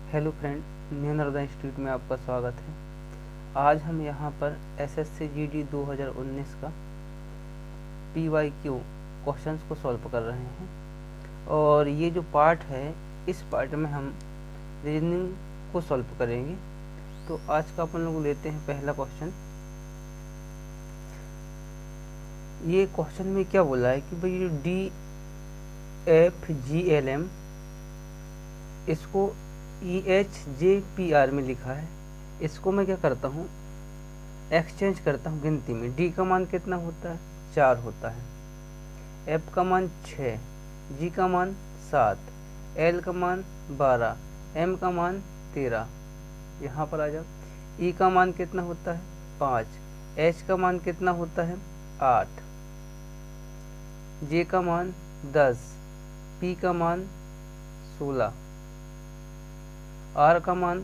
Hello friend, new Narmada institute में आपका स्वागत है। आज हम यहाँ पर एसएससी जीडी 2019 का PYQ क्वेश्चंस को सॉल्व कर रहे हैं और ये जो पार्ट है, इस पार्ट में हम रीजनिंग को सॉल्व करेंगे। तो आज का अपन लोग लेते हैं पहला क्वेश्चन। ये क्वेश्चन में क्या बोला है कि भाई DFGLM इसको EHJPR में लिखा है। इसको मैं क्या करता हूँ, एक्सचेंज करता हूँ गिनती में। D का मान कितना होता है? 4 होता है। F का मान 6, G का मान 7, L का मान 12, M का मान 13। यहाँ पर आ जाओ। E का मान कितना होता है? 5, H का मान कितना होता है? 8, J का मान 10, P का मान 16, R का मान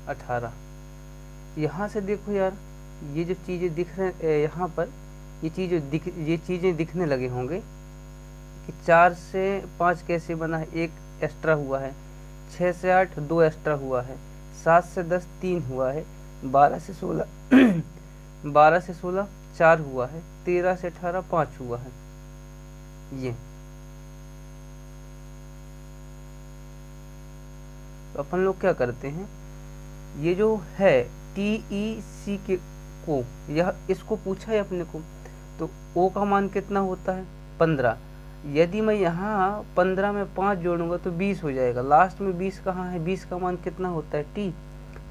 18। यहाँ से देखो यार, ये जो चीज़ें दिख रहे हैं यहाँ पर, ये चीज़ें दिखने लगे होंगे कि 4 से 5 कैसे बना है, 1 एक्स्ट्रा हुआ है। 6 से 8 2 एक्स्ट्रा हुआ है। 7 से 10 3 हुआ है। 12 से 16 12 से 16 4 हुआ है। 13 से 18 5 हुआ है। ये तो अपन लोग क्या करते हैं, ये जो है TEC के को, यह इसको पूछा है अपने को, तो O का मान कितना होता है? 15। यदि मैं यहाँ 15 में 5 जोड़ूंगा तो 20 हो जाएगा। लास्ट में 20 कहाँ है? 20 का मान कितना होता है? T।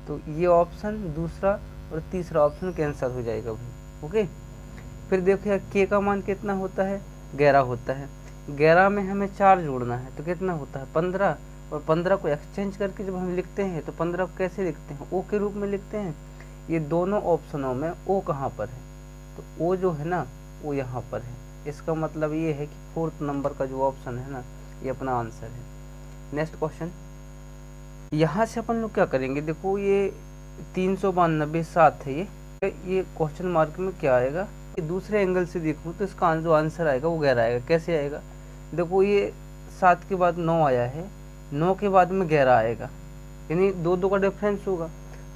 तो ये ऑप्शन दूसरा और तीसरा ऑप्शन कैंसिल हो जाएगा भाई। ओके, फिर देखो यार, K का मान कितना होता है? 11 होता है। 11 में हमें 4 जोड़ना है तो कितना होता है? 15। और 15 को एक्सचेंज करके जब हम लिखते हैं तो 15 को कैसे लिखते हैं? O के रूप में लिखते हैं। ये दोनों ऑप्शनों में O कहाँ पर है? तो O जो है ना, वो यहाँ पर है। इसका मतलब ये है कि 4th नंबर का जो ऑप्शन है ना, ये अपना आंसर है। नेक्स्ट क्वेश्चन, यहाँ से अपन लोग क्या करेंगे, देखो ये 392 7 है। ये क्वेश्चन मार्क में क्या आएगा? ये दूसरे एंगल से देखूँ तो इसका जो आंसर आएगा वो 11 आएगा। कैसे आएगा? देखो ये 7 के बाद 9 आया है, 9 के बाद में 11 आएगा, यानी 2 का डिफरेंस होगा।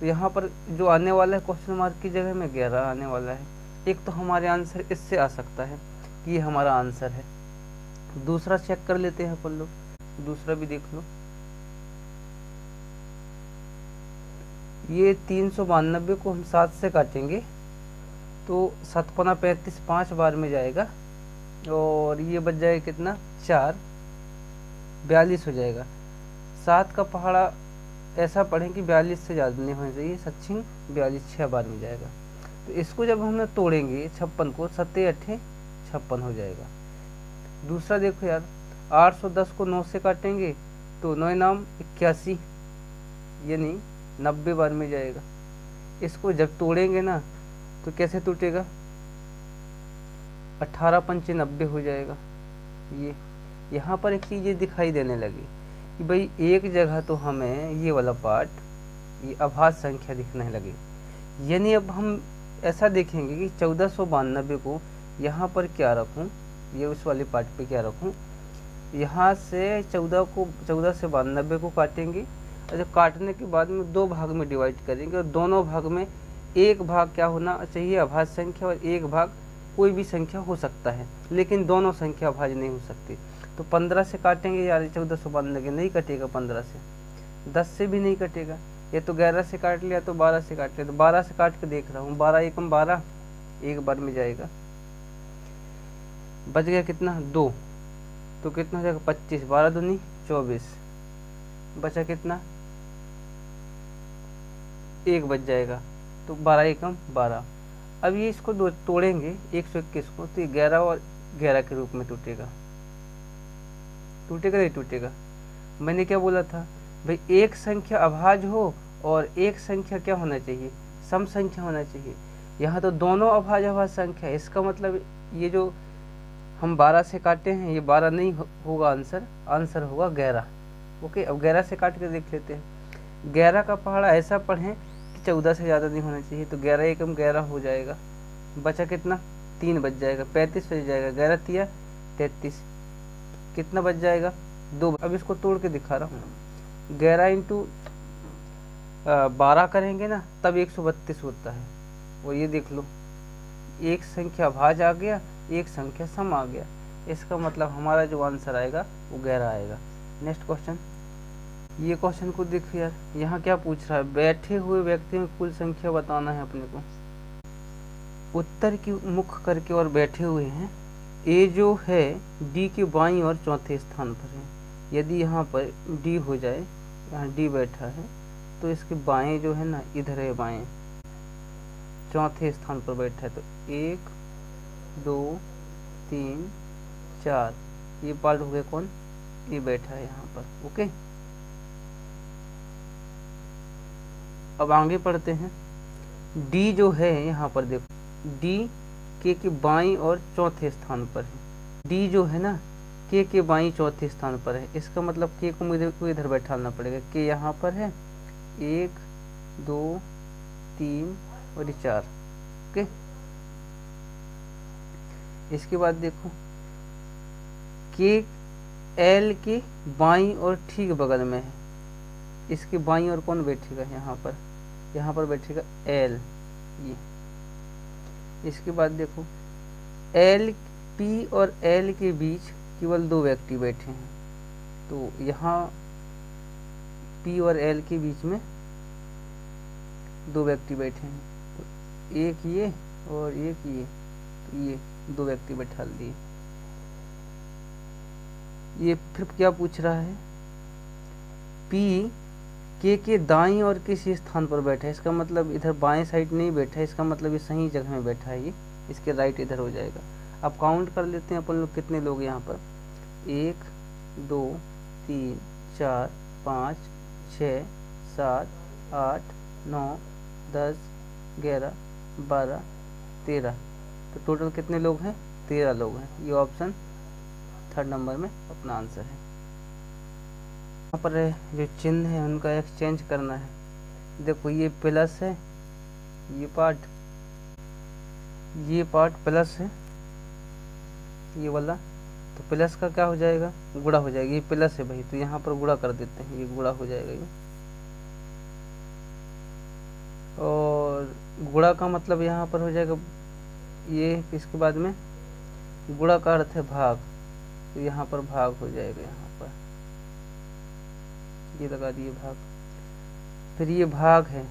तो यहाँ पर जो आने वाला है क्वेश्चन मार्क की जगह में 11 आने वाला है। एक तो हमारे आंसर इससे आ सकता है कि ये हमारा आंसर है। दूसरा चेक कर लेते हैं अपन लोग, दूसरा भी देख लो। ये 392 को हम 7 से काटेंगे तो 7 पना 35, 5 बार में जाएगा और ये बच जाएगा कितना? 4, 42 हो जाएगा। 7 का पहाड़ा ऐसा पढ़ें कि 42 से ज़्यादा नहीं होना चाहिए। 7 42 6 बार में जाएगा। तो इसको जब हम तोड़ेंगे 56 को, 7 8 56 हो जाएगा। दूसरा देखो यार, 810 को 9 से काटेंगे तो 9 नाम 81, यानी 90 बार में जाएगा। इसको जब तोड़ेंगे ना तो कैसे टूटेगा? 18 पंचे 90 हो जाएगा। ये यहाँ पर एक चीज़ दिखाई देने लगी कि भाई एक जगह तो हमें ये वाला पार्ट, ये अभाज्य संख्या दिखने लगी। यानी अब हम ऐसा देखेंगे कि 1492 को यहाँ पर क्या रखूँ, ये उस वाले पार्ट पे क्या रखूँ। यहाँ से 14 से 92 को काटेंगे और जब काटने के बाद में 2 भाग में डिवाइड करेंगे और दोनों भाग में एक भाग क्या होना चाहिए? अभाज्य संख्या, और एक भाग कोई भी संख्या हो सकता है, लेकिन दोनों संख्या अभाज्य नहीं हो सकती। तो 15 से काटेंगे यार, 1492 नहीं कटेगा। 15 से 10 से भी नहीं कटेगा। ये तो 11 से काट लिया तो 12 से काट लिया। तो 12 से काट के देख रहा हूँ, 12 एकम 12, एक बार में जाएगा। बच गया कितना? 2। तो कितना हो जाएगा? 25, 12 दूनी 24, बचा कितना? 1 बच जाएगा। तो 12 एकम 12। अब ये इसको तोड़ेंगे 121 को, तो 11 और 11 के रूप में टूटेगा। टूटेगा नहीं टूटेगा? मैंने क्या बोला था भाई, एक संख्या अभाज्य हो और एक संख्या क्या होना चाहिए? सम संख्या होना चाहिए। यहाँ तो दोनों अभाज्य संख्या है। इसका मतलब ये जो हम 12 से काटे हैं, ये 12 नहीं होगा आंसर होगा 11। ओके, अब 11 से काट के देख लेते हैं। 11 का पहाड़ा ऐसा पढ़ें कि 14 से ज़्यादा नहीं होना चाहिए। तो 11 एकम 11 हो जाएगा। बचा कितना? 3 बच जाएगा। 35 बच जाएगा। 11 तिया 33, कितना बच जाएगा? 2। अब इसको तोड़ के दिखा रहा हूँ। 11 इंटू 12 करेंगे ना तब 132 होता है। और ये देख लो, एक संख्या भाज आ गया, एक संख्या सम आ गया, इसका मतलब हमारा जो आंसर आएगा वो 11 आएगा। नेक्स्ट क्वेश्चन, ये क्वेश्चन को देखो यार, यहाँ क्या पूछ रहा है, बैठे हुए व्यक्तियों की कुल संख्या बताना है अपने को। उत्तर की मुख करके और बैठे हुए हैं। ए जो है डी के बाईं और चौथे स्थान पर है। यदि यहाँ पर डी हो जाए, यहाँ डी बैठा है तो इसके बाएं जो है ना इधर है, बाएं चौथे स्थान पर बैठा है। तो 1 2 3 4 ये पार्ट हो गया कौन, ये बैठा है यहाँ पर। ओके, अब आगे पढ़ते हैं। डी जो है यहाँ पर देखो, डी के बाईं और चौथे स्थान पर है। डी जो है ना के बाईं चौथे स्थान पर है, इसका मतलब के को मुझे इधर बैठाना पड़ेगा। के यहाँ पर है, 1 2 3 और 4। ओके, इसके बाद देखो के एल के बाईं और ठीक बगल में है। इसके बाईं और कौन बैठेगा, यहाँ पर बैठेगा एल, ये। इसके बाद देखो एल पी और एल के बीच केवल 2 व्यक्ति बैठे हैं। तो यहाँ पी और एल के बीच में 2 व्यक्ति बैठे हैं। तो एक ये और एक ये, तो ये 2 व्यक्ति बैठा दिए। ये फिर क्या पूछ रहा है, पी के दाईं और किसी स्थान पर बैठा है। इसका मतलब इधर बाएं साइड नहीं बैठा है, इसका मतलब ये सही जगह में बैठा है। ये इसके राइट इधर हो जाएगा। अब काउंट कर लेते हैं अपन लोग कितने लोग यहाँ पर, 1 2 3 4 5 6 7 8 9 10 11 12 13। तो टोटल कितने लोग हैं, 13 लोग हैं। ये ऑप्शन 3rd नंबर में अपना आंसर है। यहाँ पर जो चिन्ह है उनका एक्सचेंज करना है। देखो ये प्लस है, ये पार्ट प्लस है, ये वाला। तो प्लस का क्या हो जाएगा, गुणा हो जाएगा। ये प्लस है भाई, तो यहाँ पर गुणा कर देते हैं, ये गुणा हो जाएगा ये। और गुणा का मतलब यहाँ पर हो जाएगा ये, इसके बाद में गुणा का अर्थ है भाग, तो यहाँ पर भाग हो जाएगा। यहाँ पर ये लगा दिए भाग। फिर ये भाग है,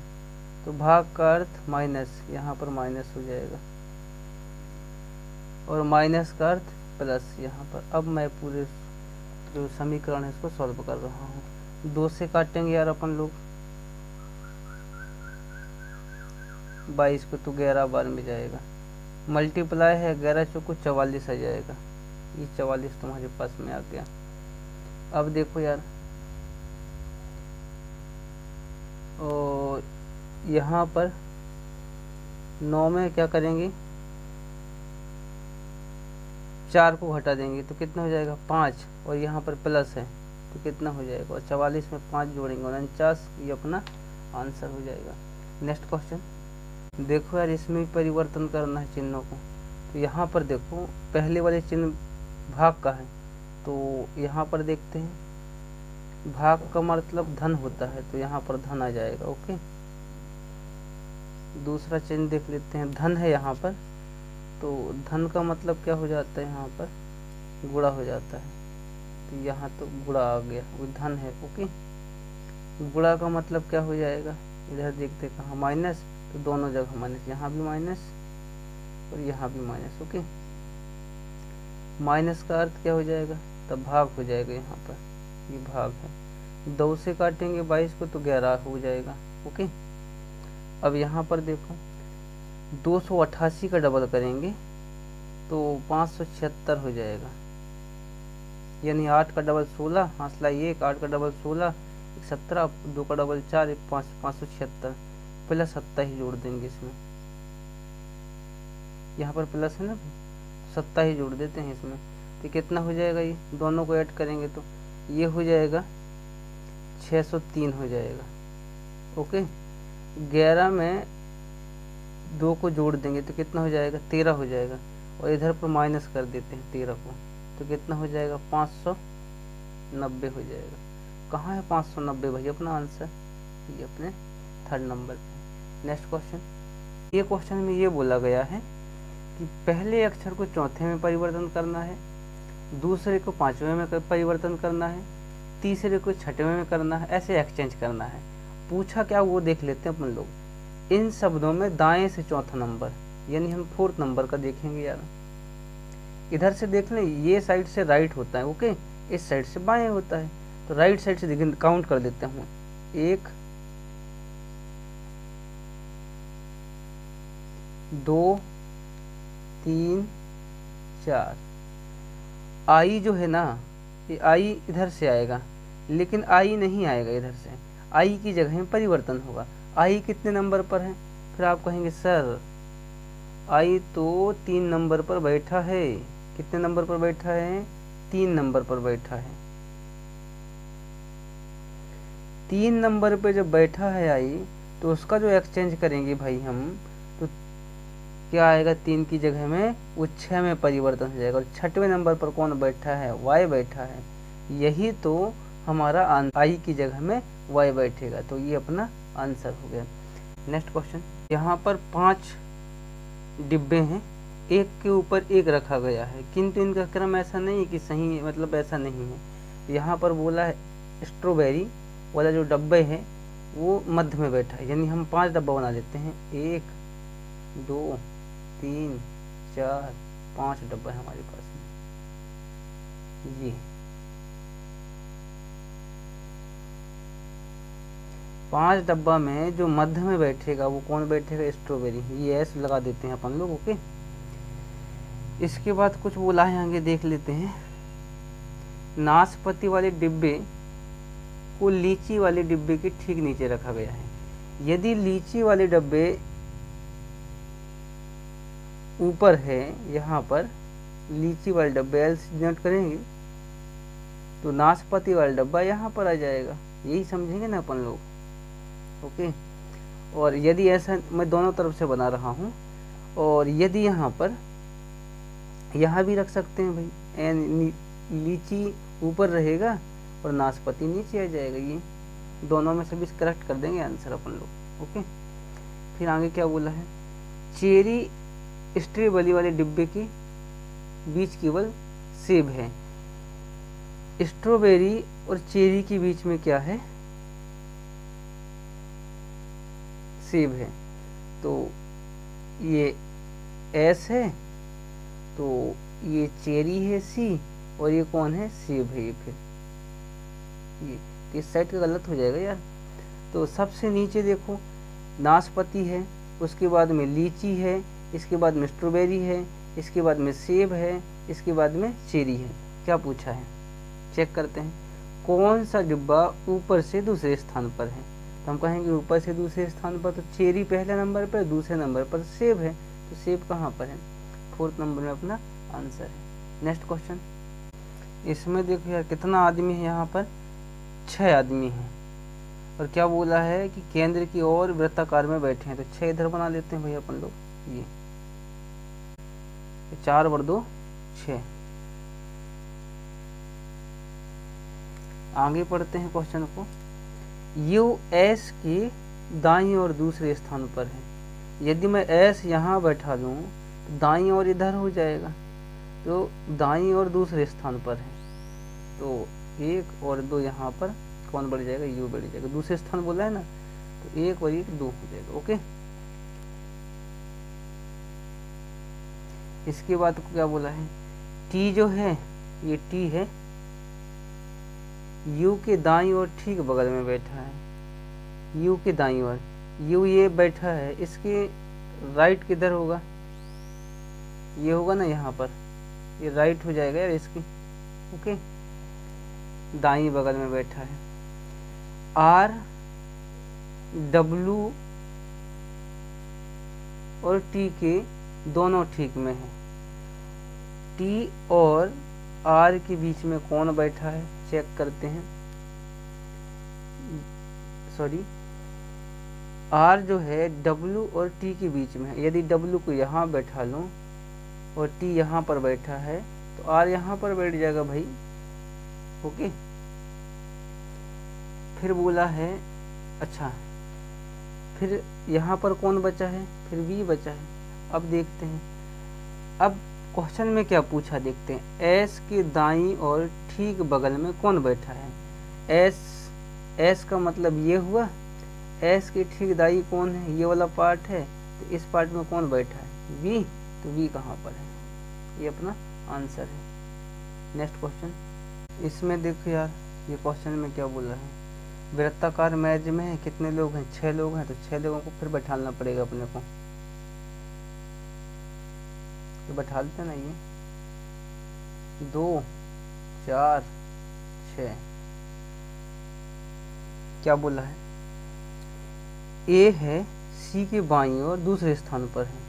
तो भाग का अर्थ माइनस, यहाँ पर माइनस हो जाएगा। और माइनस का अर्थ प्लस यहाँ पर। अब मैं पूरे जो समीकरण है इसको सॉल्व कर रहा हूँ। 2 से काटेंगे यार अपन लोग, 22 को तो 11 बार में जाएगा। मल्टीप्लाई है 11 चौको 44 आ जाएगा। ये 44 तुम्हारे पास में आ गया। अब देखो यार, और यहाँ पर 9 में क्या करेंगे, 4 को घटा देंगे तो कितना हो जाएगा 5, और यहाँ पर प्लस है तो कितना हो जाएगा, और 44 में 5 जोड़ेंगे 49। ये अपना आंसर हो जाएगा। नेक्स्ट क्वेश्चन देखो यार, इसमें भी परिवर्तन करना है चिन्हों को। तो यहाँ पर देखो पहले वाले चिन्ह भाग का है, तो यहाँ पर देखते हैं भाग का मतलब धन होता है, तो यहाँ पर धन आ जाएगा। ओके, दूसरा चिन्ह देख लेते हैं, धन है यहाँ पर, तो धन का मतलब क्या हो जाता है, यहाँ पर गुणा हो जाता है। तो यहाँ तो गुणा आ गया, वो धन है। ओके, गुणा का मतलब क्या हो जाएगा, इधर देखते कहाँ माइनस, तो दोनों जगह माइनस, यहाँ भी माइनस और यहाँ भी माइनस। ओके, माइनस का अर्थ क्या हो जाएगा, तब भाग हो जाएगा। यहाँ पर ये भाग है। 2 से काटेंगे 22 को तो 11 हो जाएगा। ओके, अब यहाँ पर देखो 288 का डबल करेंगे तो 576 हो जाएगा। यानी 8 का डबल 16, हासला 1, 8 का डबल 16, 17, 2 का डबल 4, 576 प्लस 27 जोड़ देंगे इसमें। यहाँ पर प्लस है ना, 27 जोड़ देते हैं इसमें, तो कितना हो जाएगा, ये दोनों को ऐड करेंगे तो ये हो जाएगा 603 हो जाएगा। ओके, 11 में 2 को जोड़ देंगे तो कितना हो जाएगा, 13 हो जाएगा। और इधर पर माइनस कर देते हैं 13 को, तो कितना हो जाएगा, 590 हो जाएगा। कहाँ है 590 भाई अपना आंसर, ये अपने 3rd नंबर पे। नेक्स्ट क्वेश्चन, ये क्वेश्चन में ये बोला गया है कि पहले अक्षर को चौथे में परिवर्तन करना है, दूसरे को 5वें में परिवर्तन करना है, तीसरे को 6वें में करना है, ऐसे एक्सचेंज करना है। पूछा क्या वो देख लेते हैं अपन लोग। इन शब्दों में दाएं से चौथा नंबर, यानी हम 4th नंबर का देखेंगे यार। इधर से देख लें, ये साइड से राइट होता है, ओके, इस साइड से बाएं होता है, तो राइट साइड से देखिए काउंट कर देते हैं। 1 2 3 4। आई जो है ना, ये आई इधर से आएगा, लेकिन आई नहीं आएगा इधर से, आई की जगह में परिवर्तन होगा। आई कितने नंबर पर है? फिर आप कहेंगे सर आई तो 3 नंबर पर बैठा है। कितने नंबर पर बैठा है? 3 नंबर पर बैठा है। 3 नंबर पे जब बैठा है आई, तो उसका जो एक्सचेंज करेंगे भाई हम, तो क्या आएगा? 3 की जगह में वो 6 में परिवर्तन हो जाएगा। और 6वें नंबर पर कौन बैठा है? वाई बैठा है। यही तो हमारा आई की जगह में वाई बैठेगा, तो ये अपना आंसर हो गया। नेक्स्ट क्वेश्चन, यहाँ पर 5 डिब्बे हैं, एक के ऊपर एक रखा गया है, किंतु इनका क्रम ऐसा नहीं है कि सही, मतलब ऐसा नहीं है। यहाँ पर बोला है स्ट्रॉबेरी वाला जो डब्बे है वो मध्य में बैठा है, यानी हम 5 डब्बा बना लेते हैं। 1 2 3 4 5 डब्बा है हमारे पास में। ये 5 डब्बा में जो मध्य में बैठेगा वो कौन बैठेगा? स्ट्रॉबेरी। ये एस लगा देते हैं अपन लोग, ओके। इसके बाद कुछ बोला है आगे, देख लेते हैं। नाशपाती वाले डिब्बे को लीची वाले डिब्बे के ठीक नीचे रखा गया है। यदि लीची वाले डब्बे ऊपर है, यहाँ पर लीची वाले डब्बे एल्स नोट करेंगे, तो नाशपाती वाला डब्बा यहाँ पर आ जाएगा। यही समझेंगे ना अपन लोग, ओके। और यदि ऐसा, मैं दोनों तरफ से बना रहा हूँ, और यदि यहाँ पर यहाँ भी रख सकते हैं भाई, लीची ऊपर रहेगा और नाशपाती नीचे आ जाएगा। ये दोनों में से भी करेक्ट कर देंगे आंसर अपन लोग, ओके। फिर आगे क्या बोला है? चेरी स्ट्रॉबेरी वाले डिब्बे के बीच केवल सेब है। स्ट्रॉबेरी और चेरी के बीच में क्या है? सेब है। तो ये एस है, तो ये चेरी है सी, और ये कौन है? सेब है। ये फिर ये इस साइड का गलत हो जाएगा यार। तो सबसे नीचे देखो नाशपाती है, उसके बाद में लीची है, इसके बाद में स्ट्रॉबेरी है, इसके बाद में सेब है, इसके बाद में चेरी है। क्या पूछा है? चेक करते हैं। कौन सा डिब्बा ऊपर से दूसरे स्थान पर है? तो हम कहेंगे ऊपर से दूसरे स्थान पर, तो चेरी पहले नंबर पर, दूसरे नंबर पर सेब है, तो सेब कहाँ पर है? 4th नंबर में अपना आंसर है। नेक्स्ट क्वेश्चन, इसमें देखो यार कितना आदमी है यहाँ पर? 6 आदमी हैं। और क्या बोला है कि केंद्र की ओर वृत्ताकार में बैठे हैं, तो 6 इधर बना लेते हैं भैया अपन लोग। ये 4 और 2 6। आगे पढ़ते हैं क्वेश्चन को। यू एस के दाईं और दूसरे स्थान पर है। यदि मैं एस यहाँ बैठा लूँ तो दाईं और इधर हो जाएगा, तो दाईं और दूसरे स्थान पर है, तो 1 और 2 यहाँ पर कौन बढ़ जाएगा? यू बढ़ जाएगा। दूसरे स्थान बोला है ना, तो 1 और 1 2 हो जाएगा, ओके। इसके बाद क्या बोला है? टी जो है, ये टी है, यू के दाईं ओर ठीक बगल में बैठा है। यू के दाईं ओर, यू ये बैठा है, इसके राइट किधर होगा? ये होगा ना यहाँ पर, ये राइट हो जाएगा यार इसकी, ओके। दाईं बगल में बैठा है। आर डब्लू और टी के दोनों ठीक में है। टी और आर के बीच में कौन बैठा है? चेक करते हैं। सॉरी, आर जो है डब्लू और टी के बीच में है। यदि डब्लू को यहाँ बैठा लूँ और टी यहाँ पर बैठा है, तो आर यहाँ पर बैठ जाएगा भाई, ओके। फिर बोला है, अच्छा फिर यहाँ पर कौन बचा है, फिर बी बचा है। अब देखते हैं, अब क्वेश्चन में क्या पूछा देखते हैं। एस के दाईं और ठीक बगल में कौन बैठा है। एस का मतलब ये हुआ, एस के ठीक दाईं कौन है, ये वाला पार्ट है, तो इस पार्ट में कौन बैठा है, बी, तो बी कहाँ पर है, ये अपना आंसर है। नेक्स्ट क्वेश्चन, इसमें देखो यार ये क्वेश्चन में क्या बोल रहा है, वृत्ताकार मेज में है, कितने लोग हैं, 6 लोग हैं, तो 6 लोगों को फिर बैठाना पड़ेगा अपने को, तो बैठा देते ना, ये 2 4 6। क्या बोला है, ए है सी के बाईं और दूसरे स्थान पर है,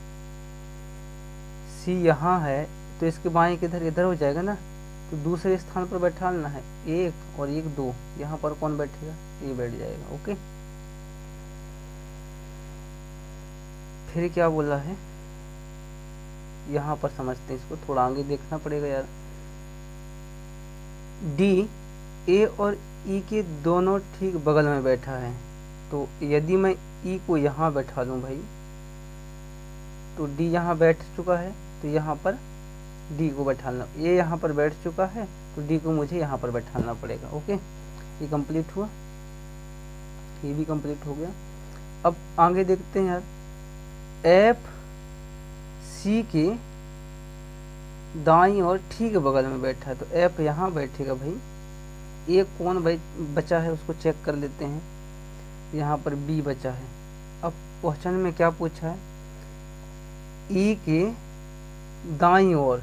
सी यहाँ है तो इसके बाईं किधर, इधर हो जाएगा ना, तो दूसरे स्थान पर बैठाना है, 1 और 1 2, यहाँ पर कौन बैठेगा, ये बैठ जाएगा। ओके, फिर क्या बोला है, यहाँ पर समझते हैं इसको, थोड़ा आगे देखना पड़ेगा यार। डी ए और ई के दोनों ठीक बगल में बैठा है, तो यदि मैं ई को यहाँ बैठा दूँ भाई, तो डी यहाँ बैठ चुका है, तो यहाँ पर डी को बैठाना, ए यहाँ पर बैठ चुका है, तो डी को मुझे यहाँ पर बैठाना पड़ेगा। ओके, ये कंप्लीट हुआ, ये भी कंप्लीट हो गया। अब आगे देखते हैं यार, एफ सी के दाईं और ठीक बगल में बैठा है, तो एफ यहाँ बैठेगा भाई, ए कौन बचा है उसको चेक कर लेते हैं, यहाँ पर बी बचा है। अब क्वेश्चन में क्या पूछा है, ई के दाईं ओर,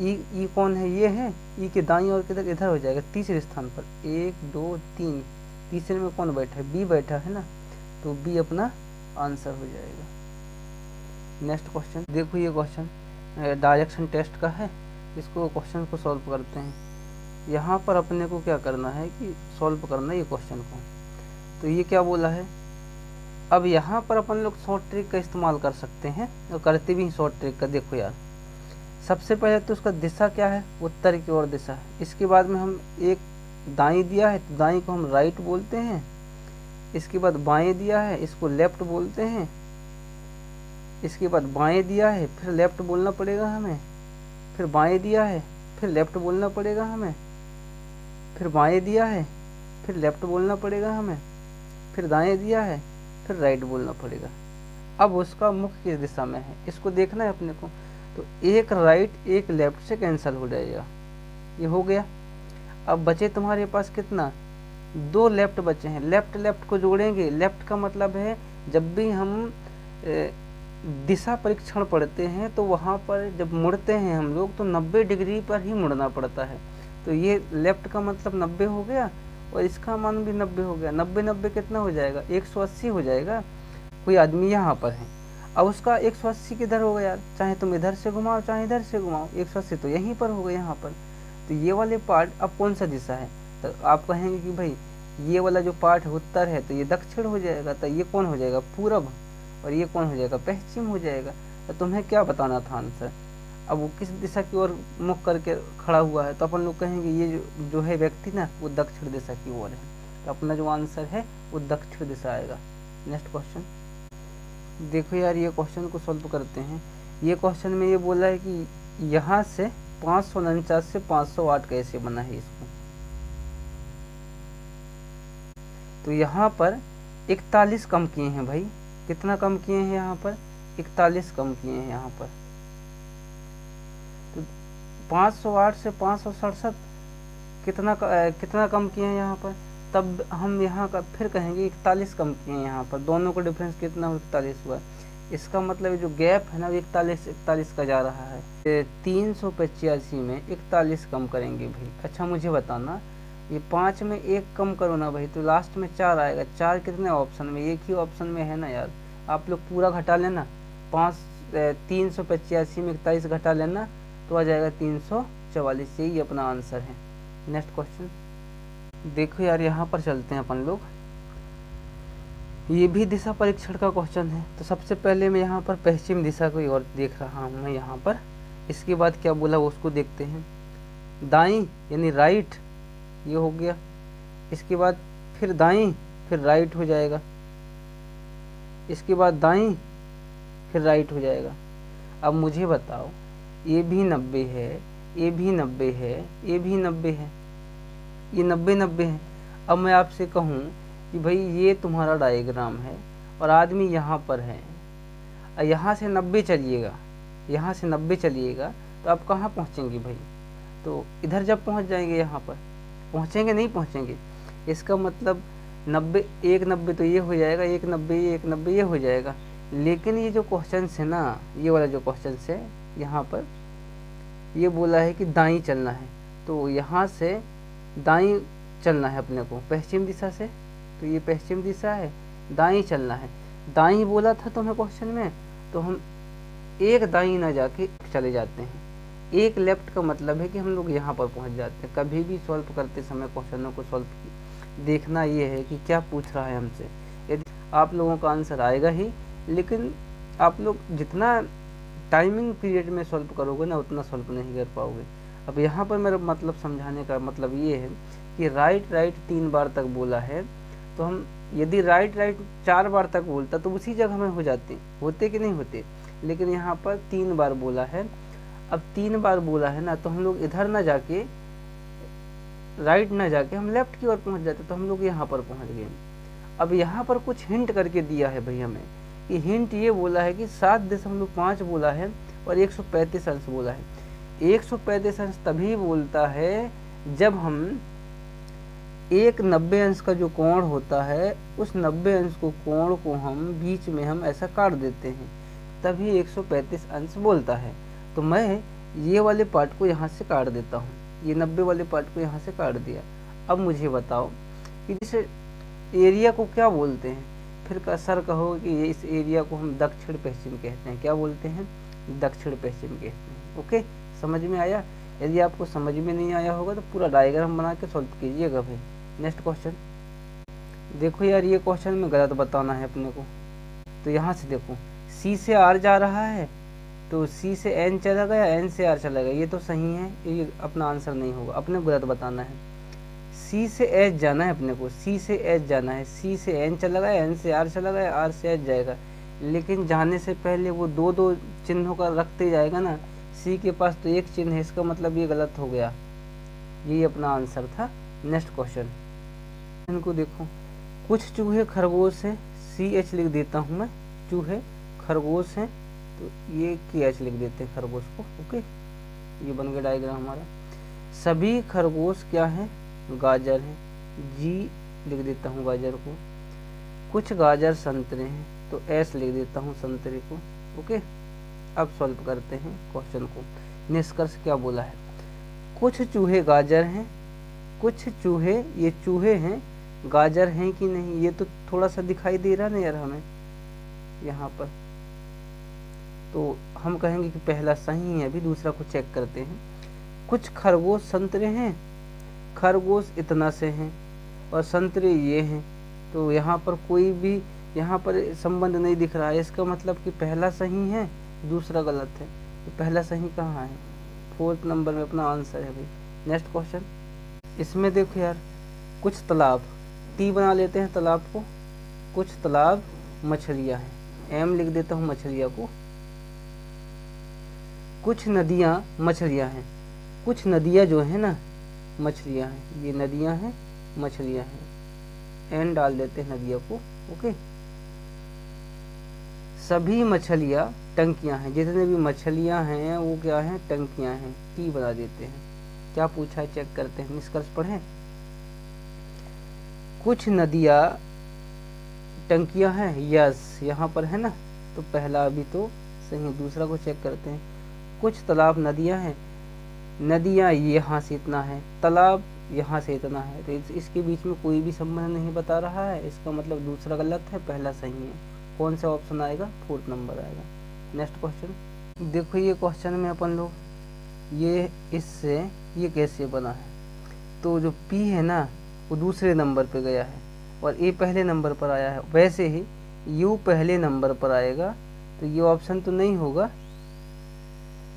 ई कौन है, ये है, ई के दाईं ओर किधर, इधर हो जाएगा, तीसरे स्थान पर, 1 2 3, तीसरे में कौन बैठा है, बी बैठा है ना, तो बी अपना आंसर हो जाएगा। नेक्स्ट क्वेश्चन देखो, ये क्वेश्चन डायरेक्शन टेस्ट का है, इसको क्वेश्चन को सॉल्व करते हैं। यहाँ पर अपने को क्या करना है कि सॉल्व करना है ये क्वेश्चन को, तो ये क्या बोला है। अब यहाँ पर अपन लोग शॉर्ट ट्रिक का इस्तेमाल कर सकते हैं और करते भी शॉर्ट ट्रिक का। देखो यार, सबसे पहले तो उसका दिशा क्या है, उत्तर की ओर दिशा है। इसके बाद में हम एक दाईं दिया है, तो दाईं को हम राइट बोलते हैं। इसके बाद बाएं दिया है, इसको लेफ्ट बोलते हैं। इसके बाद बाएं दिया है, फिर लेफ्ट बोलना पड़ेगा हमें, फिर बाएं दिया है, फिर लेफ्ट बोलना पड़ेगा हमें, फिर बाएं दिया है, फिर लेफ्ट बोलना पड़ेगा हमें, फिर दाएं दिया है, फिर राइट बोलना पड़ेगा। अब उसका मुख किस दिशा में है इसको देखना है अपने को, तो एक राइट एक लेफ्ट से कैंसिल हो जाएगा, ये हो गया। अब बचे तुम्हारे पास कितना, 2 लेफ्ट बचे हैं, लेफ्ट लेफ्ट को जोड़ेंगे। लेफ्ट का मतलब है जब भी हम दिशा परीक्षण पढ़ते हैं तो वहाँ पर जब मुड़ते हैं हम लोग तो 90 डिग्री पर ही मुड़ना पड़ता है, तो ये लेफ्ट का मतलब 90 हो गया और इसका मान भी 90 हो गया। 90 90 कितना हो जाएगा, 180 हो जाएगा। कोई आदमी यहाँ पर है, अब उसका 180 किधर होगा यार, चाहे तुम इधर से घुमाओ चाहे इधर से घुमाओ, 180 तो यहीं पर होगा यहाँ पर। तो ये वाले पार्ट अब कौन सा दिशा है, तो आप कहेंगे कि भाई ये वाला जो पार्ट है उत्तर है, तो ये दक्षिण हो जाएगा, तो ये कौन हो जाएगा, पूरब, और ये कौन हो जाएगा, पश्चिम हो जाएगा। तो तुम्हें क्या बताना था आंसर। अब वो किस दिशा की ओर मुख करके खड़ा हुआ है, तो अपन लोग कहेंगे ये जो है व्यक्ति ना वो दक्षिण दिशा की ओर है, तो अपना जो आंसर है वो दक्षिण दिशा आएगा। नेक्स्ट क्वेश्चन देखो यार, ये क्वेश्चन को सॉल्व करते हैं। ये क्वेश्चन में ये बोला है कि यहाँ से 549 से 508 कैसे बना है इसको, तो यहाँ पर 41 कम किए हैं भाई, कितना कम किए हैं यहाँ पर, 41 कम किए हैं यहाँ पर। तो 508 से 567 कितना कम किए हैं यहाँ पर, तब हम यहाँ का फिर कहेंगे 41 कम किए हैं यहाँ पर। दोनों का डिफरेंस कितना हो, 41 हुआ। इसका मतलब जो गैप है ना 41 का जा रहा है। 385 में 41 कम करेंगे भाई। अच्छा मुझे बताना, ये 5 में 1 कम करो ना भाई, तो लास्ट में 4 आएगा। 4 कितने ऑप्शन में, एक ही ऑप्शन में है ना यार। आप लोग पूरा घटा लेना, 385 में 41 घटा लेना तो आ जाएगा 344। यही अपना आंसर है। नेक्स्ट क्वेश्चन देखो यार, यहाँ पर चलते हैं अपन लोग। ये भी दिशा परीक्षण का क्वेश्चन है। तो सबसे पहले मैं यहाँ पर पश्चिम दिशा को और देख रहा हूँ मैं यहाँ पर। इसके बाद क्या बोला उसको देखते हैं। दाईं यानी राइट, ये हो गया। इसके बाद फिर दाईं फिर राइट हो जाएगा। इसके बाद दाईं, फिर राइट हो जाएगा। अब मुझे बताओ, ये भी 90 है, ये भी 90 है, ये भी 90 है, ये 90 90 है। अब मैं आपसे कहूँ कि भाई ये तुम्हारा डायग्राम है और आदमी यहाँ पर है, यहाँ से 90 चलिएगा, यहाँ से 90 चलिएगा तो आप कहाँ पहुँचेंगे भाई? तो इधर जब पहुँच जाएंगे, यहाँ पर पहुँचेंगे, नहीं पहुँचेंगे। इसका मतलब 90 1 90 तो ये हो जाएगा, 1 90 ये 1 90 ये हो जाएगा। लेकिन ये जो क्वेश्चन है ना, ये वाला जो क्वेश्चन है, यहाँ पर ये बोला है कि दाईं चलना है, तो यहाँ से दाईं चलना है अपने को पश्चिम दिशा से, तो ये पश्चिम दिशा है, दाईं चलना है। दाईं बोला था तो हमें क्वेश्चन में, तो हम एक दाईं ना जाके चले जाते हैं। एक लेफ्ट का मतलब है कि हम लोग यहाँ पर पहुँच जाते हैं। कभी भी सॉल्व करते समय क्वेश्चनों को सॉल्व देखना ये है कि क्या पूछ रहा है हमसे। यदि आप लोगों का आंसर आएगा ही, लेकिन आप लोग जितना टाइमिंग पीरियड में सॉल्व करोगे ना, उतना सॉल्व नहीं कर पाओगे। अब यहाँ पर मेरा मतलब समझाने का मतलब ये है कि राइट राइट 3 बार तक बोला है, तो हम यदि राइट राइट 4 बार तक बोलता तो उसी जगह में हो जाते, होते कि नहीं होते। लेकिन यहाँ पर 3 बार बोला है। अब 3 बार बोला है ना, तो हम लोग इधर ना जाके, राइट ना जाके हम लेफ्ट की ओर पहुँच जाते, तो हम लोग यहाँ पर पहुँच गए। अब यहाँ पर कुछ हिंट करके दिया है भाई हमें, कि हिंट ये बोला है कि 7.5 बोला है और 135 अंश बोला है। 135 अंश तभी बोलता है जब हम एक 90 अंश का जो कोण होता है, उस 90 अंश को कोण को हम बीच में हम ऐसा काट देते हैं, तभी 135 अंश बोलता है। तो मैं ये वाले पार्ट को यहाँ से काट देता हूँ, ये 90 वाले पार्ट को यहाँ से काट दिया। अब मुझे बताओ कि इस एरिया को क्या बोलते हैं? फिर सर कहो कि ये इस एरिया को हम दक्षिण पश्चिम कहते हैं। क्या बोलते हैं? दक्षिण पश्चिम कहते हैं। ओके, समझ में आया? यदि आपको समझ में नहीं आया होगा तो पूरा डायग्राम बना के सॉल्व कीजिएगा भाई। नेक्स्ट क्वेश्चन देखो यार, ये क्वेश्चन में गलत बताना है अपने को। तो यहाँ से देखो, सी से आर जा रहा है, तो सी से एन चला गया, एन से आर चला गया, ये तो सही है, ये अपना आंसर नहीं होगा, अपने गलत बताना है। सी से एच जाना है अपने को, सी से एच जाना है, सी से एन चला गया, एन से आर चला गया, आर से एच जाएगा। लेकिन जाने से पहले वो दो दो चिन्हों का रखते जाएगा ना, सी के पास तो एक चिन्ह है, इसका मतलब ये गलत हो गया। यही अपना आंसर था। नेक्स्ट क्वेश्चन इनको देखो, कुछ चूहे खरगोश हैं, सी एच लिख देता हूँ मैं, चूहे खरगोश हैं, तो ये के एच लिख देते हैं खरगोश को। ओके, ये बन गया डायग्राम हमारा। सभी खरगोश क्या है? गाजर है, जी लिख देता हूँ गाजर को। कुछ गाजर संतरे हैं, तो एस लिख देता हूँ संतरे को। ओके, अब सॉल्व करते हैं क्वेश्चन को। निष्कर्ष क्या बोला है? कुछ चूहे गाजर हैं, कुछ चूहे, ये चूहे हैं, गाजर हैं कि नहीं, ये तो थोड़ा सा दिखाई दे रहा ना यार हमें यहाँ पर। तो हम कहेंगे कि पहला सही है, अभी दूसरा को चेक करते हैं। कुछ खरगोश संतरे हैं, खरगोश इतना से हैं और संतरे ये हैं, तो यहाँ पर कोई भी यहाँ पर संबंध नहीं दिख रहा है। इसका मतलब कि पहला सही है, दूसरा गलत है। तो पहला सही कहाँ है? 4th नंबर में अपना आंसर है भाई। नेक्स्ट क्वेश्चन, इसमें देखो यार, कुछ तालाब, टी बना लेते हैं तालाब को, कुछ तालाब मछलियाँ हैं, एम लिख देता हूँ मछलियाँ को। कुछ नदियाँ मछलियाँ हैं, कुछ नदियाँ जो है ना मछलियाँ हैं, ये नदियाँ हैं मछलियाँ हैं, एन डाल देते हैं नदियों को। ओके, सभी मछलियाँ टंकियाँ हैं, जितने भी मछलियाँ हैं वो क्या हैं? टंकियाँ हैं, टी बना देते हैं। क्या पूछा है चेक करते हैं, निष्कर्ष पढ़ें। कुछ नदियाँ टंकियाँ हैं, यस यहाँ पर है ना, तो पहला अभी तो सही। दूसरा को चेक करते हैं। कुछ तालाब नदियाँ हैं, नदियाँ यहाँ से इतना है, तालाब यहाँ से इतना है, तो इसके बीच में कोई भी संबंध नहीं बता रहा है। इसका मतलब दूसरा गलत है, पहला सही है। कौन सा ऑप्शन आएगा? 4th नंबर आएगा। नेक्स्ट क्वेश्चन देखो, ये क्वेश्चन में अपन लोग ये इससे ये कैसे बना है, तो जो P है ना वो दूसरे नंबर पे गया है और A पहले नंबर पर आया है। वैसे ही U पहले नंबर पर आएगा, तो ये ऑप्शन तो नहीं होगा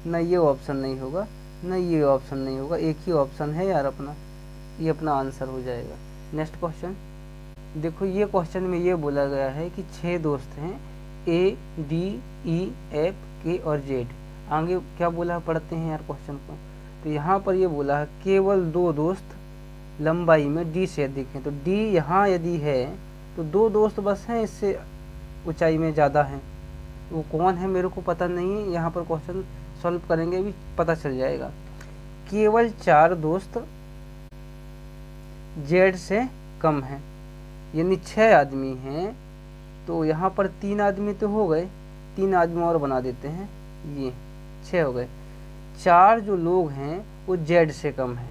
ना, ये ऑप्शन नहीं होगा ना, ये ऑप्शन नहीं होगा, एक ही ऑप्शन है यार अपना, ये अपना आंसर हो जाएगा। नेक्स्ट क्वेश्चन, देखो ये क्वेश्चन में ये बोला गया है कि 6 दोस्त हैं, ए, डी, ई, एफ, के और जेड। आगे क्या बोला है पढ़ते हैं यार क्वेश्चन को। तो यहाँ पर ये बोला है केवल 2 दोस्त लंबाई में डी से अधिक हैं। तो डी यहाँ यदि है तो 2 दोस्त बस हैं, इससे ऊंचाई में ज़्यादा हैं। वो कौन है मेरे को पता नहीं है, यहाँ पर क्वेश्चन सॉल्व करेंगे अभी पता चल जाएगा। केवल 4 दोस्त जेड से कम हैं, यानी 6 आदमी हैं। तो यहाँ पर 3 आदमी तो हो गए, 3 आदमी और बना देते हैं, ये 6 हो गए। 4 जो लोग हैं वो जेड से कम हैं।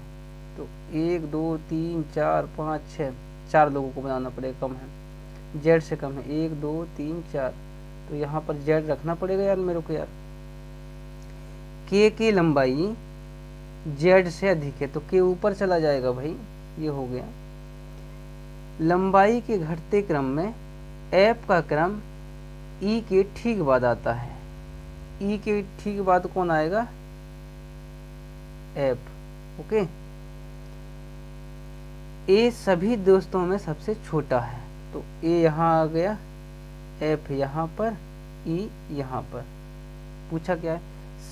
तो 1 2 3 4 5 6, 4 लोगों को बनाना पड़ेगा, कम है, जेड से कम है, 1 2 3 4। तो यहाँ पर जेड रखना पड़ेगा यार मेरे को यार। के की लंबाई जेड से अधिक है, तो के ऊपर चला जाएगा भाई, ये हो गया। लंबाई के घटते क्रम में एफ का क्रम ई के ठीक बाद आता है। ई के ठीक बाद कौन आएगा? एफ। ओके। ए सभी दोस्तों में सबसे छोटा है, तो ए यहाँ आ गया, एफ यहाँ पर, ई यहाँ पर। पूछा क्या है?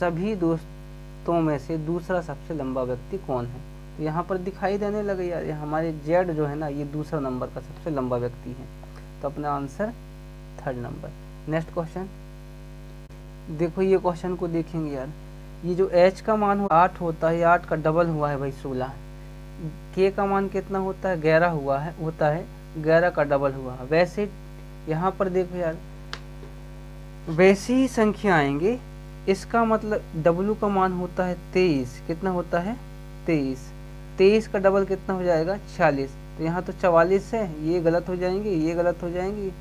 सभी दोस्तों में से दूसरा सबसे लंबा व्यक्ति कौन है? तो यहाँ पर दिखाई देने लगे यार, ये हमारे जेड जो है ना, ये दूसरा नंबर का सबसे लंबा व्यक्ति है। तो अपना answer 3rd number. Next question देखो, ये क्वेश्चन को देखेंगे यार। ये जो h का मान 8 होता है, 8 का डबल हुआ है भाई 16। k का मान कितना होता है? 11 होता है, 11 का डबल हुआ है। वैसे यहाँ पर देखो यार, वैसी ही संख्या आएंगे, इसका मतलब w का मान होता है 23। कितना होता है? 23। 23 का डबल कितना हो जाएगा? 46। तो यहाँ तो 44 है, ये गलत हो जाएंगे, ये गलत हो जाएंगे,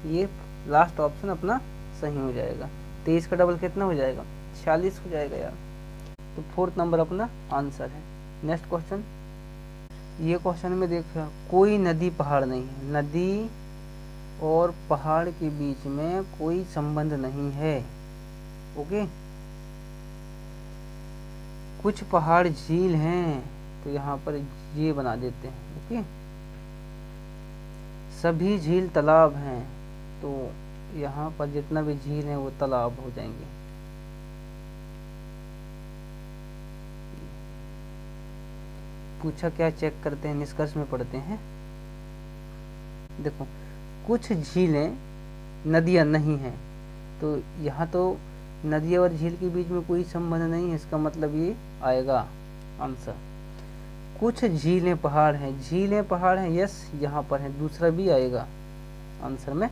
ये लास्ट ऑप्शन अपना सही हो जाएगा। 23 का डबल कितना हो जाएगा? 46 हो जाएगा यार। तो 4th नंबर अपना आंसर है। नेक्स्ट क्वेश्चन, ये क्वेश्चन में देखो, कोई नदी पहाड़ नहीं है। नदी और पहाड़ के बीच में कोई संबंध नहीं है। ओके। कुछ पहाड़ झील हैं, तो यहाँ पर ये बना देते हैं। ओके। सभी झील तालाब हैं, तो यहाँ पर जितना भी झील है वो तालाब हो जाएंगे। पूछा क्या, चेक करते हैं, निष्कर्ष में पढ़ते हैं। देखो, कुछ झीलें नदियाँ नहीं हैं, तो यहाँ तो नदी और झील के बीच में कोई संबंध नहीं है, इसका मतलब ये आएगा आंसर। कुछ झीलें पहाड़ हैं, झीलें पहाड़ हैं, यस यहाँ पर है, दूसरा भी आएगा आंसर में।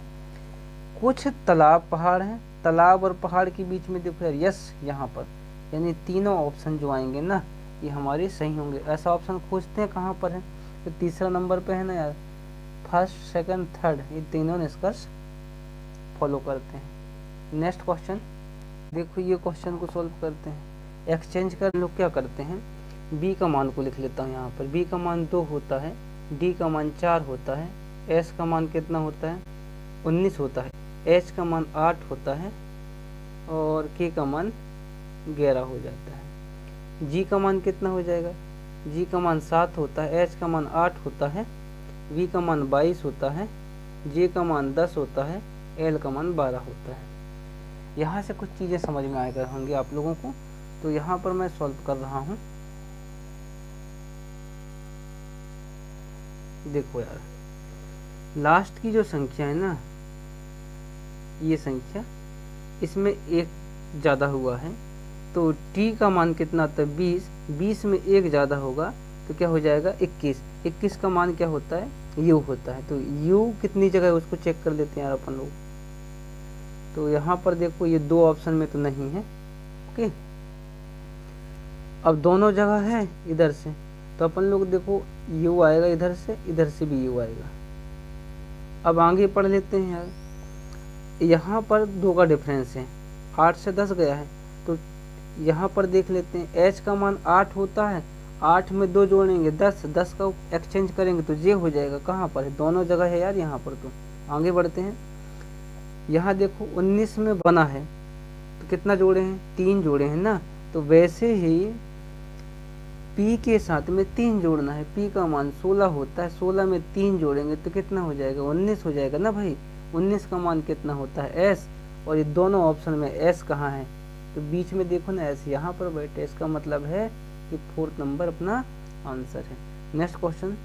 कुछ तालाब पहाड़ हैं, तालाब और पहाड़ के बीच में देखो यार, यस यहाँ पर, यानी तीनों ऑप्शन जो आएंगे ना, ये हमारे सही होंगे। ऐसा ऑप्शन खोजते हैं कहाँ पर है? तो 3रा नंबर पे है ना यार। 1st, 2nd, 3rd, ये तीनों निष्कर्ष फॉलो करते हैं। नेक्स्ट क्वेश्चन देखो, ये क्वेश्चन को सॉल्व करते हैं। एक्सचेंज कर लोग क्या करते हैं, बी का मान को लिख लेता हूँ यहाँ पर। बी का मान 2 होता है, डी का मान 4 होता है, एस का मान कितना होता है? 19 होता है, एच का मान 8 होता है और के का मान 11 हो जाता है। जी का मान कितना हो जाएगा? जी का मान 7 होता है, एच का मान 8 होता है, वी का मान 22 होता है, जे का मान 10 होता है, एल का मान 12 होता है। यहाँ से कुछ चीज़ें समझ में आएगा होंगी आप लोगों को, तो यहाँ पर मैं सॉल्व कर रहा हूँ। देखो यार, लास्ट की जो संख्या है ना, ये संख्या, इसमें 1 ज़्यादा हुआ है, तो t का मान कितना होता है? 20। 20 में 1 ज़्यादा होगा तो क्या हो जाएगा? 21। 21 का मान क्या होता है? u होता है। तो u कितनी जगह है उसको चेक कर लेते हैं यार अपन लोग। तो यहाँ पर देखो, ये 2 ऑप्शन में तो नहीं है। ओके, अब दोनों जगह है इधर से, तो अपन लोग देखो u आएगा इधर से भी u आएगा। अब आगे पढ़ लेते हैं यार। यहाँ पर 2 का डिफरेंस है, 8 से 10 गया है, तो यहाँ पर देख लेते हैं। h का मान 8 होता है, 8 में 2 जोड़ेंगे 10, 10 का एक्सचेंज करेंगे तो जे हो जाएगा। कहाँ पर है? दोनों जगह है यार यहाँ पर। तो आगे बढ़ते हैं। यहाँ देखो 19 में बना है, तो कितना जोड़े हैं? 3 जोड़े हैं ना। तो वैसे ही P के साथ में 3 जोड़ना है। P का मान 16 होता है, 16 में 3 जोड़ेंगे तो कितना हो जाएगा, 19 हो जाएगा ना भाई। 19 का मान कितना होता है, S। और ये दोनों ऑप्शन में S कहाँ है, तो बीच में देखो ना S यहाँ पर बैठे, इसका मतलब है कि 4th नंबर अपना आंसर है। नेक्स्ट क्वेश्चन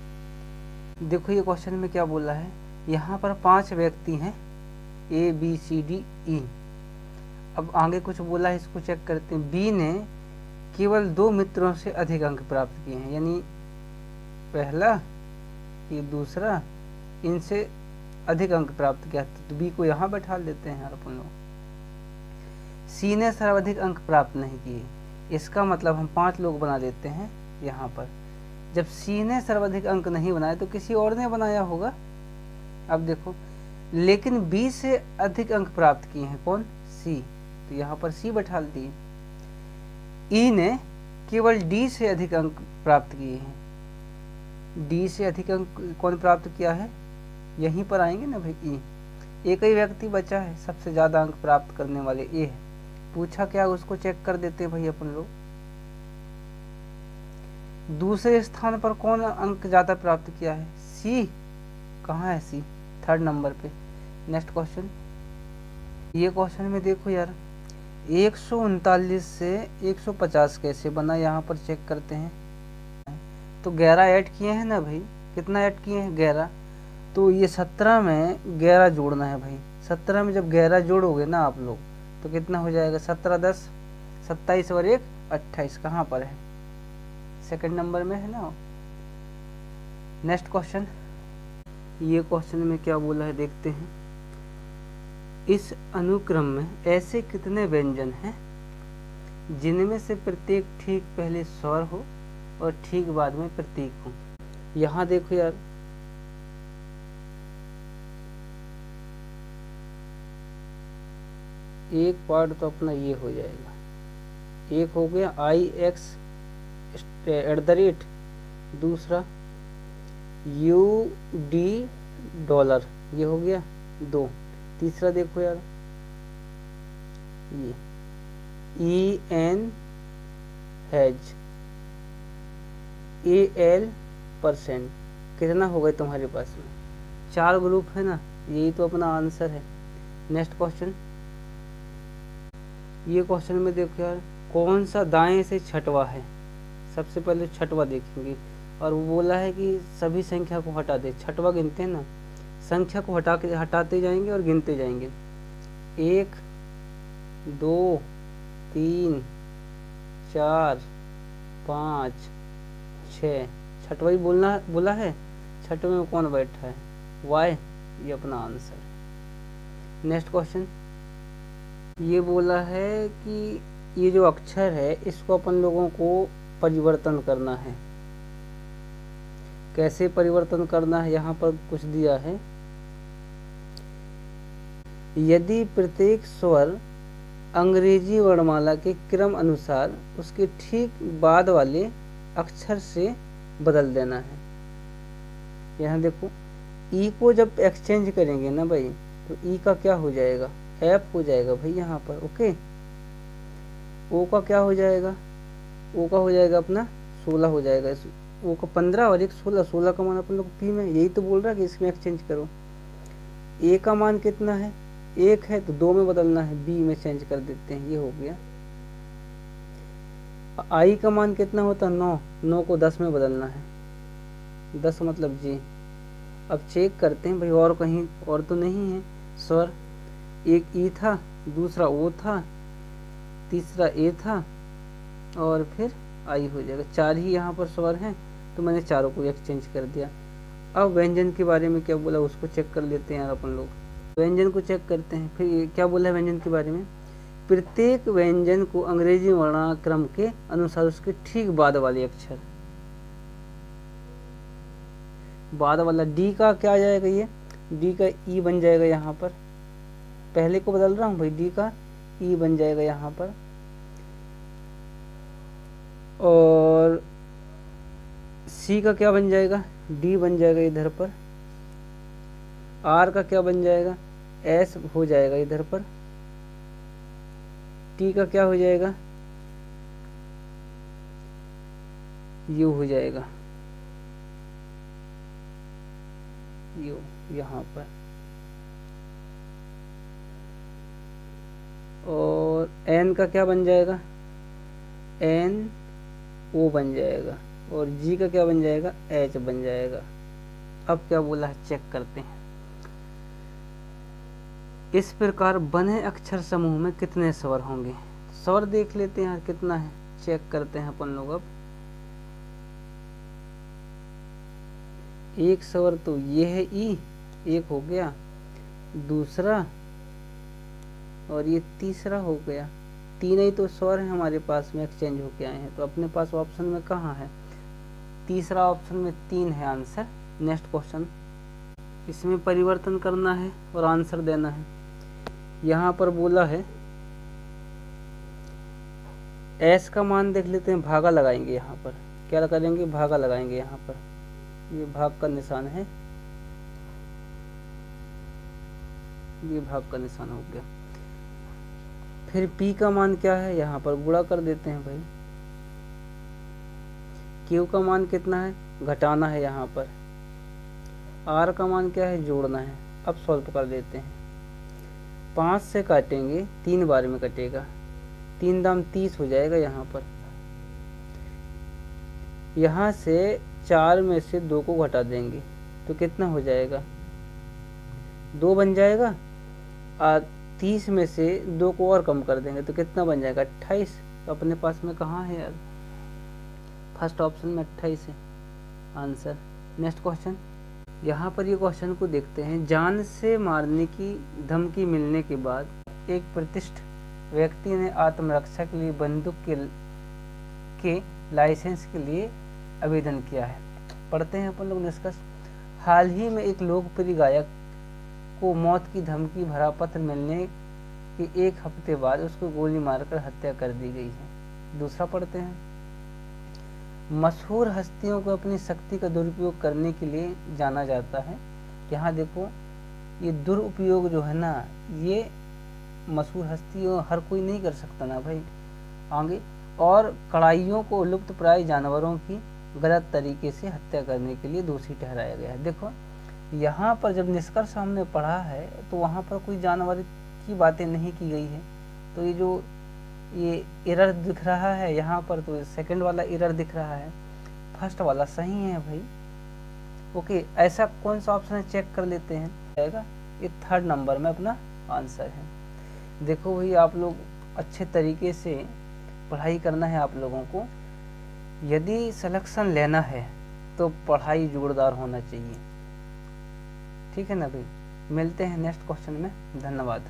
देखो, ये क्वेश्चन में क्या बोला है, यहाँ पर 5 व्यक्ति हैं A B C D E। अब आगे कुछ बोला है, इसको चेक करते हैं। B ने केवल 2 मित्रों से अधिक अंक प्राप्त किए हैं, यानी पहला ये दूसरा, इनसे अधिक अंक प्राप्त किया, तो B को यहाँ बैठा देते हैं यार अपन लोग। C ने सर्वाधिक अंक प्राप्त नहीं किए, इसका मतलब हम 5 लोग बना देते हैं यहाँ पर। जब C ने सर्वाधिक अंक नहीं बनाए तो किसी और ने बनाया होगा। अब देखो, लेकिन B से अधिक अंक प्राप्त किए हैं कौन, C, तो यहाँ पर C बैठा दिए। E ने केवल D से अधिक अंक प्राप्त किए हैं, D से अधिक अंक कौन प्राप्त किया है, यहीं पर आएंगे ना भाई E। एक ही व्यक्ति बचा है, सबसे ज़्यादा अंक प्राप्त करने वाले A है। पूछा क्या, उसको चेक कर देते हैं भाई अपन लोग। दूसरे स्थान पर कौन अंक ज़्यादा प्राप्त किया है, C। कहाँ है C, 3rd नंबर पे। नेक्स्ट क्वेश्चन, ये क्वेश्चन में देखो यार, 139 से 150 कैसे बना, यहाँ पर चेक करते हैं। तो 11 ऐड किए हैं ना भाई, कितना ऐड किए हैं, 11। तो ये 17 में 11 जोड़ना है भाई। 17 में जब 11 जोड़ोगे ना आप लोग तो कितना हो जाएगा, 17 10 27 और 1 28। कहाँ पर है, 2nd नंबर में है ना। नेक्स्ट क्वेश्चन, ये क्वेश्चन में क्या बोला है देखते हैं। इस अनुक्रम में ऐसे कितने व्यंजन हैं जिनमें से प्रत्येक ठीक पहले स्वर हो और ठीक बाद में प्रतीक हो। यहाँ देखो यार, एक पार्ट तो अपना ये हो जाएगा, एक हो गया IX @ दूसरा UD $, ये हो गया 2। तीसरा देखो यार, ये EN हैज AL%। कितना हो गए तुम्हारे पास में, 4 ग्रुप है ना, यही तो अपना आंसर है। नेक्स्ट क्वेश्चन, ये क्वेश्चन में देखो यार, कौन सा दाएं से छठवा है। सबसे पहले छठवा देखेंगे, और वो बोला है कि सभी संख्या को हटा दे। छठवा गिनते हैं ना, संख्या को हटाते जाएंगे और गिनते जाएंगे। 1 2 3 4 5 6। छठवा ही बोला है। छठवे में कौन बैठा है, Y, ये अपना आंसर है। नेक्स्ट क्वेश्चन, ये बोला है कि ये जो अक्षर है इसको अपन लोगों को परिवर्तन करना है। कैसे परिवर्तन करना है, यहाँ पर कुछ दिया है। यदि प्रत्येक स्वर अंग्रेजी वर्णमाला के क्रम अनुसार उसके ठीक बाद वाले अक्षर से बदल देना है। यहाँ देखो, ई को जब एक्सचेंज करेंगे ना भाई, तो ई का क्या हो जाएगा, एफ हो जाएगा भाई यहाँ पर। ओके, ओ का क्या हो जाएगा, ओ का हो जाएगा अपना 16 हो जाएगा। ओ का 15 और 1 16, 16 का मान अपन लोग पी में, यही तो बोल रहा है कि इसमें एक्सचेंज करो। ए का मान कितना है, 1 है, तो 2 में बदलना है, बी में चेंज कर देते हैं, ये हो गया। आई का मान कितना होता है, 9, 9 को 10 में बदलना है, 10 मतलब जी। अब चेक करते हैं भाई, और कहीं और तो नहीं है स्वर। एक ई था, दूसरा ओ था, तीसरा ए था, और फिर आई हो जाएगा। 4 ही यहाँ पर स्वर हैं, तो मैंने चारों को एक्सचेंज कर दिया। अब व्यंजन के बारे में क्या बोला उसको चेक कर लेते हैं यार अपन लोग। व्यंजन को चेक करते हैं। फिर क्या बोला है व्यंजन के बारे में, प्रत्येक व्यंजन को अंग्रेजी वर्णाक्रम के अनुसार उसके ठीक बाद वाले अक्षर, बाद वाला डी का क्या आ जाएगा, ये डी का ई बन जाएगा यहाँ पर। पहले को बदल रहा हूँ भाई, डी का ई बन जाएगा यहाँ पर। और सी का क्या बन जाएगा, डी बन जाएगा इधर पर। आर का क्या बन जाएगा, एस हो जाएगा इधर पर। टी का क्या हो जाएगा, यू हो जाएगा, यू यहाँ पर, और एन का क्या बन जाएगा, एन ओ बन जाएगा, और जी का क्या बन जाएगा, एच बन जाएगा। अब क्या बोला है चेक करते हैं। इस प्रकार बने अक्षर समूह में कितने स्वर होंगे। स्वर देख लेते हैं यार कितना है, चेक करते हैं अपन लोग। अब एक स्वर तो ये है ई, एक हो गया, दूसरा और ये तीसरा हो गया। तीन ही तो स्वर है हमारे पास में एक्सचेंज होके आए हैं, तो अपने पास ऑप्शन में कहाँ है, तीसरा ऑप्शन में 3 है आंसर। नेक्स्ट क्वेश्चन, इसमें परिवर्तन करना है और आंसर देना है। यहाँ पर बोला है एस का मान देख लेते हैं, भागा लगाएंगे। यहाँ पर क्या करेंगे, भागा लगाएंगे। यहाँ पर ये भाग का निशान है, ये भाग का निशान हो गया। फिर P का मान क्या है, यहाँ पर गुणा कर देते हैं भाई। Q का मान कितना है, घटाना है। यहाँ पर R का मान क्या है, जोड़ना है। अब सॉल्व कर देते हैं। 5 से काटेंगे, 3 बार में कटेगा, 3 दाम 30 हो जाएगा। यहाँ पर यहाँ से 4 में से 2 को घटा देंगे तो कितना हो जाएगा, 2 बन जाएगा। 30 में से 2 को और कम कर देंगे तो कितना बन जाएगा, 28। तो अपने पास में कहाँ है यार, फर्स्ट ऑप्शन में 28 है आंसर। नेक्स्ट क्वेश्चन, यहाँ पर ये क्वेश्चन को देखते हैं। जान से मारने की धमकी मिलने के बाद एक प्रतिष्ठित व्यक्ति ने आत्मरक्षा के लिए बंदूक के लाइसेंस के लिए आवेदन किया है। पढ़ते हैं अपन लोग निष्कर्ष। हाल ही में एक लोकप्रिय गायक को मौत की धमकी भरा पत्र मिलने के 1 हफ्ते बाद उसको गोली मारकर हत्या कर दी गई है। दूसरा पढ़ते हैं। मशहूर हस्तियों को अपनी शक्ति का दुरुपयोग करने के लिए जाना जाता है। यहाँ देखो ये दुरुपयोग जो है ना, ये मशहूर हस्तियों हर कोई नहीं कर सकता ना भाई। आगे, और कड़ाइयों को लुप्तप्राय जानवरों की गलत तरीके से हत्या करने के लिए दोषी ठहराया गया है। देखो यहाँ पर जब निष्कर्ष हमने पढ़ा है तो वहाँ पर कोई जानवर की बातें नहीं की गई है। तो ये जो ये एरर दिख रहा है यहाँ पर, तो सेकंड वाला एरर दिख रहा है, फर्स्ट वाला सही है भाई। ओके, ऐसा कौन सा ऑप्शन है चेक कर लेते हैं। आएगा ये 3rd नंबर में अपना आंसर है। देखो भाई आप लोग अच्छे तरीके से पढ़ाई करना है आप लोगों को। यदि सिलेक्शन लेना है तो पढ़ाई जोरदार होना चाहिए, ठीक है ना भाई। मिलते हैं नेक्स्ट क्वेश्चन में, धन्यवाद।